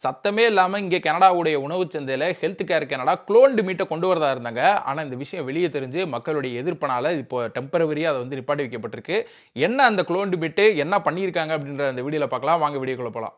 சத்தமே இல்லாம இங்க கனடாவுடைய உணவுச் சந்தையில ஹெல்த் கேர் கனடா குளோன்டு மீட்ட கொண்டு வரதா இருந்தாங்க. ஆனா இந்த விஷயம் வெளிய தெரிஞ்சு மக்களுடைய எதிர்ப்பினால இப்போ டெம்பரவரியா அத வந்து நிப்பாட்டி வைக்கப்பட்டிருக்கு. என்ன அந்த குளோன்டு மீட் என்ன பண்ணியிருக்காங்க அப்படின்ற அந்த வீடியோல பார்க்கலாம். வாங்க வீடியோக்குள்ள போலாம்.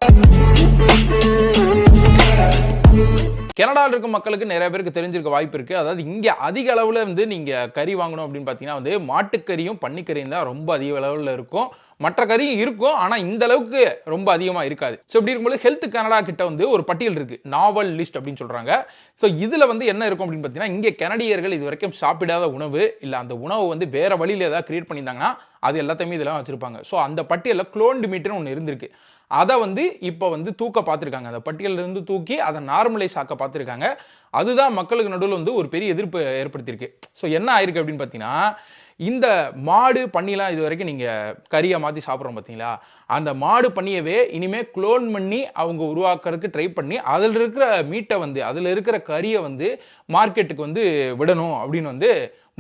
கனடால இருக்க மக்களுக்கு நிறைய பேருக்கு தெரிஞ்சிருக்க வாய்ப்பு இருக்கு. அதாவது இங்க அதிக அளவுல வந்து நீங்க கறி வாங்கணும் அப்படின்னு பார்த்தீங்கன்னா வந்து மாட்டுக்கறியும், பன்னிக்கறியும் தான் ரொம்ப அதிக அளவுல இருக்கும். மற்ற கறியும் இருக்கும். ஆனா இந்த அளவுக்கு ரொம்ப அதிகமா இருக்காது. சோ இப்படி இருக்கும்போது ஹெல்த் கனடா கிட்ட வந்து ஒரு பட்டியல் இருக்கு. நாவல் லிஸ்ட் அப்படின்னு சொல்றாங்க. சோ இதுல வந்து என்ன இருக்கும் அப்படின்னு பார்த்தீங்கன்னா, இங்க கனடியர்கள் இதுவரைக்கும் சாப்பிடாத உணவு, இல்ல அந்த உணவு வந்து வேற வழியில ஏதாவது கிரியேட் பண்ணியிருந்தாங்கன்னா, அது எல்லாத்தையுமே இதெல்லாம் வச்சிருப்பாங்க. சோ அந்த பட்டியல்ல குளோன்டு மீட்னு ஒன்னு இருந்திருக்கு. அத வந்து இப்ப வந்து தூக்க பார்த்திருக்காங்க. அந்த பட்டியல்ல இருந்து தூக்கி அத நார்மலைஸ் ஆக்க பார்த்திருக்காங்க. அதுதான் மக்களுக்கு நடுவுல வந்து ஒரு பெரிய எதிர்ப்பு ஏற்படுத்தியிருக்கு. சோ என்ன ஆயிருக்கு அப்படின்னு பார்த்தீங்கன்னா, இந்த மாடு, பன்னிலாம் இதுவரைக்கும் நீங்க கறியா மாத்தி சாப்பிடுறோம் பார்த்தீங்களா? அந்த மாடு, பன்னியவே இனிமே குளோன் பண்ணி அவங்க உருவாக்குறதுக்கு ட்ரை பண்ணி, அதுல இருக்கிற மீட்ட வந்து அதுல இருக்கிற கறிய வந்து மார்க்கெட்டுக்கு வந்து விடணும் அப்படின்னு வந்து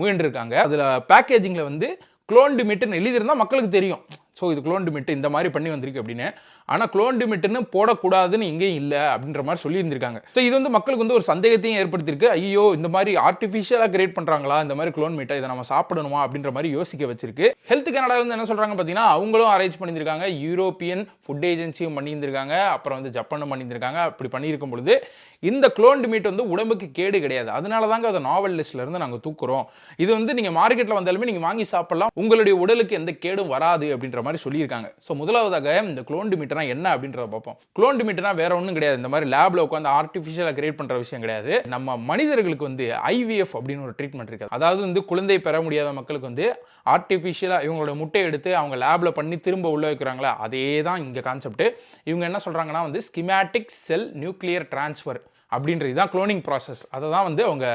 முயன்றிருக்காங்க. அதுல பேக்கேஜிங்ல வந்து குளோன்டு மீட்னு எழுதியிருந்தா மக்களுக்கு தெரியும். ஸோ இது குளோன்டு மீட் இந்த மாதிரி பண்ணி வந்திருக்கு அப்படின்னு. ஆனா குளோன்டு மீட்னு போடக்கூடாதுன்னு எங்கேயும் இல்லை அப்படின்ற மாதிரி சொல்லியிருந்திருக்காங்க. ஸோ இது வந்து மக்களுக்கு வந்து ஒரு சந்தேகத்தையும் ஏற்படுத்தியிருக்கு. ஐயோ இந்த மாதிரி ஆர்டிஃபிஷியலாக கிரியேட் பண்றாங்களா இந்த மாதிரி குளோன் மீட்டை, இதை நம்ம சாப்பிடணுமா அப்படின்ற மாதிரி யோசிக்க வச்சிருக்கு. ஹெல்த் கனடா வந்து என்ன சொல்றாங்க பார்த்தீங்கன்னா, அவங்களும் அரேஞ்ச் பண்ணியிருக்காங்க. யூரோப்பியன் ஃபுட் ஏஜென்சியும் பண்ணியிருந்திருக்காங்க. அப்புறம் வந்து ஜப்பானும் பண்ணியிருந்திருக்காங்க. அப்படி பண்ணியிருக்கும் பொழுது இந்த குளோன்டு மீட் வந்து உடம்புக்கு கேடு கிடையாது. அதனால தாங்க அதை நாவல் லிஸ்ட்ல இருந்து நாங்கள் தூக்குறோம். இது வந்து நீங்க மார்க்கெட்ல வந்தாலுமே நீங்க வாங்கி சாப்பிடலாம். உங்களுடைய உடலுக்கு எந்த கேடும் வராது அப்படின்ற மாதிரி சொல்லியிருக்காங்க. ஸோ முதலாவதாக இந்த குளோன்டு மீட்னா என்ன அப்படின்றத பார்ப்போம். குளோன்டு மீட்னா வேற ஒன்றும் கிடையாது. இந்த மாதிரி லேப்ல உட்காந்து ஆர்டிஃபிஷியலாக கிரியேட் பண்ற விஷயம் கிடையாது. நம்ம மனிதர்களுக்கு வந்து ஐவிஎஃப் அப்படின்னு ஒரு ட்ரீட்மெண்ட் இருக்கு. அதாவது வந்து குழந்தை பெற முடியாத மக்களுக்கு வந்து ஆர்டிஃபிஷியலா இவங்களோட முட்டையை எடுத்து அவங்க லேப்ல பண்ணி திரும்ப உள்ள வைக்கிறாங்களா, அதே தான் இங்க கான்செப்ட். இவங்க என்ன சொல்றாங்கன்னா வந்து ஸ்கிமேட்டிக் செல் நியூக்ளியர் டிரான்ஸ்ஃபர் அப்படின்றது தான் குளோனிங் ப்ராசஸ். அதை தான் வந்து அவங்க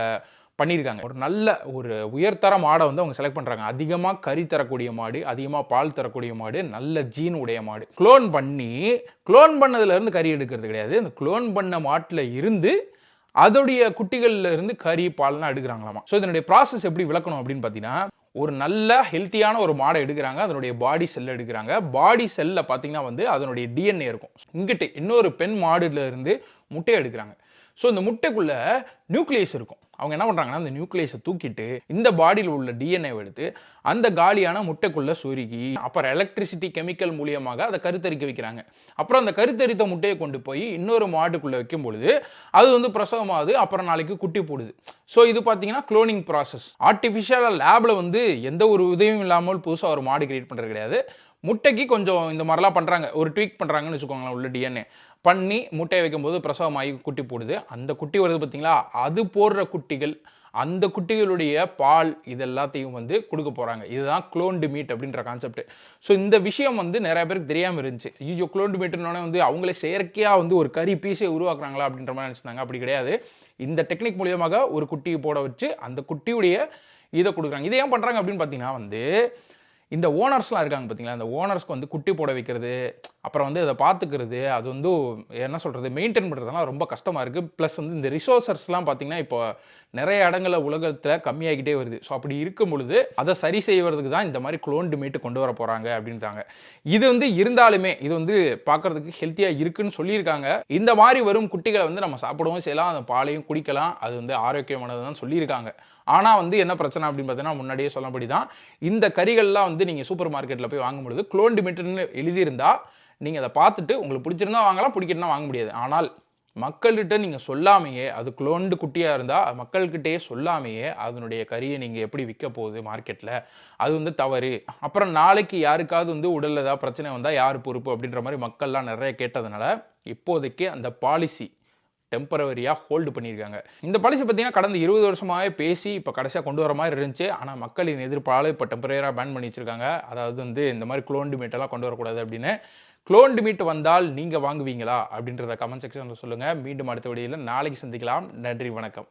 பண்ணியிருக்காங்க. ஒரு நல்ல ஒரு உயர்தர மாடை வந்து அவங்க செலக்ட் பண்றாங்க. அதிகமாக கறி தரக்கூடிய மாடு, அதிகமாக பால் தரக்கூடிய மாடு, நல்ல ஜீன் உடைய மாடு குளோன் பண்ணி, குளோன் பண்ணதுல இருந்து கறி எடுக்கிறது கிடையாது. இந்த குளோன் பண்ண மாட்டுல இருந்து அதோடைய குட்டிகள்ல இருந்து கறி, பால்லாம் எடுக்கிறாங்களாமா. ஸோ இதனுடைய ப்ராசஸ் எப்படி விளக்கணும் அப்படின்னு பார்த்தீங்கன்னா, ஒரு நல்ல ஹெல்த்தியான ஒரு மாடை எடுக்கிறாங்க. அதனுடைய பாடி செல் எடுக்கிறாங்க. பாடி செல்ல பார்த்தீங்கன்னா வந்து அதனுடைய டிஎன்ஏ இருக்கும். இங்கிட்ட இன்னொரு பெண் மாடுல இருந்து முட்டையை எடுக்கிறாங்க. ஸோ இந்த முட்டைக்குள்ள நியூக்ளியஸ் இருக்கும். அவங்க என்ன பண்றாங்கன்னா, அந்த நியூக்ளியஸை தூக்கிட்டு இந்த பாடியில் உள்ள டிஎன்ஏ எடுத்து அந்த காலியான முட்டைக்குள்ள சொருகி, அப்புறம் எலக்ட்ரிசிட்டி கெமிக்கல் மூலியமாக அதை கருத்தரிக்க வைக்கிறாங்க. அப்புறம் அந்த கருத்தரித்த முட்டையை கொண்டு போய் இன்னொரு மாட்டுக்குள்ள வைக்கும் பொழுது அது வந்து பிரசவமாகுது. அப்புறம் நாளைக்கு குட்டி போடுது. ஸோ இது பார்த்தீங்கன்னா குளோனிங் ப்ராசஸ். ஆர்டிஃபிஷியலாக லேப்ல வந்து எந்த ஒரு உதவியும் இல்லாமல் புதுசாக ஒரு மாடு கிரியேட் பண்ணுறது கிடையாது. முட்டைக்கு கொஞ்சம் இந்த மாதிரிலாம் பண்ணுறாங்க, ஒரு ட்வீக் பண்ணுறாங்கன்னு வச்சுக்கோங்களேன். உள்ள டிஎன்ஏ பண்ணி முட்டையை வைக்கும்போது பிரசவமாகி குட்டி போடுது. அந்த குட்டி வருது பார்த்தீங்களா, அது போடுற குட்டிகள், அந்த குட்டிகளுடைய பால் இது எல்லாத்தையும் வந்து கொடுக்க போகிறாங்க. இதுதான் குளோன்டு மீட் அப்படின்ற கான்செப்ட். ஸோ இந்த விஷயம் வந்து நிறைய பேருக்கு தெரியாமல் இருந்துச்சு. ஐயோ குளோன்டு மீட்னோடனே வந்து அவங்களே செயற்கையாக வந்து ஒரு கறி பீஸை உருவாக்குறாங்களா அப்படின்ற மாதிரி நினச்சிருந்தாங்க. அப்படி கிடையாது. இந்த டெக்னிக் மூலியமாக ஒரு குட்டியை போட வச்சு அந்த குட்டியுடைய இதை கொடுக்குறாங்க. இதை ஏன் பண்ணுறாங்க அப்படின்னு பார்த்தீங்கன்னா வந்து, இந்த ஓனர்ஸ்லாம் இருக்காங்க பார்த்தீங்களா, அந்த ஓனர்ஸ்க்கு வந்து குட்டி போட வைக்கிறது, அப்புறம் வந்து அதை பார்த்துக்கிறது, அது வந்து என்ன சொல்கிறது, மெயின்டைன் பண்ணுறதுலாம் ரொம்ப கஷ்டமாக இருக்குது. ப்ளஸ் வந்து இந்த ரிசோர்ஸஸ்லாம் பார்த்தீங்கன்னா இப்போ நிறைய இடங்கள உலகத்தில் கம்மியாகிட்டே வருது. ஸோ அப்படி இருக்கும் பொழுது அதை சரி செய்வதற்கு தான் இந்த மாதிரி குளோன்டு மீட்டு கொண்டு வர போகிறாங்க அப்படின்றாங்க. இது வந்து இருந்தாலுமே இது வந்து பார்க்குறதுக்கு ஹெல்த்தியாக இருக்குன்னு சொல்லியிருக்காங்க. இந்த மாதிரி வரும் குட்டிகளை வந்து நம்ம சாப்பிடவும் செய்யலாம், அந்த பாலையும் குடிக்கலாம், அது வந்து ஆரோக்கியமானது தான் சொல்லியிருக்காங்க. ஆனால் வந்து என்ன பிரச்சனை அப்படின்னு பார்த்தீங்கன்னா, முன்னாடியே சொன்னபடி தான் இந்த கறிகள்லாம் வந்து நீங்கள் சூப்பர் மார்க்கெட்டில் போய் வாங்கும்பொழுது குளோன்டு மீட்டுன்னு எழுதியிருந்தா நீங்கள் அதை பார்த்துட்டு உங்களுக்கு பிடிச்சிருந்தா வாங்கலாம், பிடிக்கணும்னா வாங்க முடியாது. ஆனால் மக்கள்கிட்ட நீங்கள் சொல்லாமையே, அது குளோன்டு குட்டியாக இருந்தால் மக்கள்கிட்டயே சொல்லாமையே அதனுடைய கறியை நீங்கள் எப்படி விற்க போகுது மார்க்கெட்டில், அது வந்து தவறு. அப்புறம் நாளைக்கு யாருக்காவது வந்து உடலில் ஏதாவது பிரச்சனை வந்தால் யார் பொறுப்பு அப்படின்ற மாதிரி மக்கள்லாம் நிறைய கேட்டதுனால இப்போதைக்கு அந்த பாலிசி டெம்பரவரியாக ஹோல்டு பண்ணியிருக்காங்க. இந்த பாலிசி பார்த்தீங்கன்னா கடந்த 20 வருஷமாகவே பேசி இப்போ கடைசியாக கொண்டு வர மாதிரி இருந்துச்சு. ஆனால் மக்களின் எதிர்ப்பால் இப்போ டெம்பரரியாக பேன் பண்ணி வச்சிருக்காங்க. அதாவது வந்து இந்த மாதிரி குளோன்டு மீட்டெல்லாம் கொண்டு வரக்கூடாது அப்படின்னு. குளோன்டு மீட் வந்தால் நீங்கள் வாங்குவீங்களா அப்படின்றத கமெண்ட் செக்ஷனில் சொல்லுங்கள். மீண்டும் அடுத்த வீடியோவில் நாளைக்கு சந்திக்கலாம். நன்றி, வணக்கம்.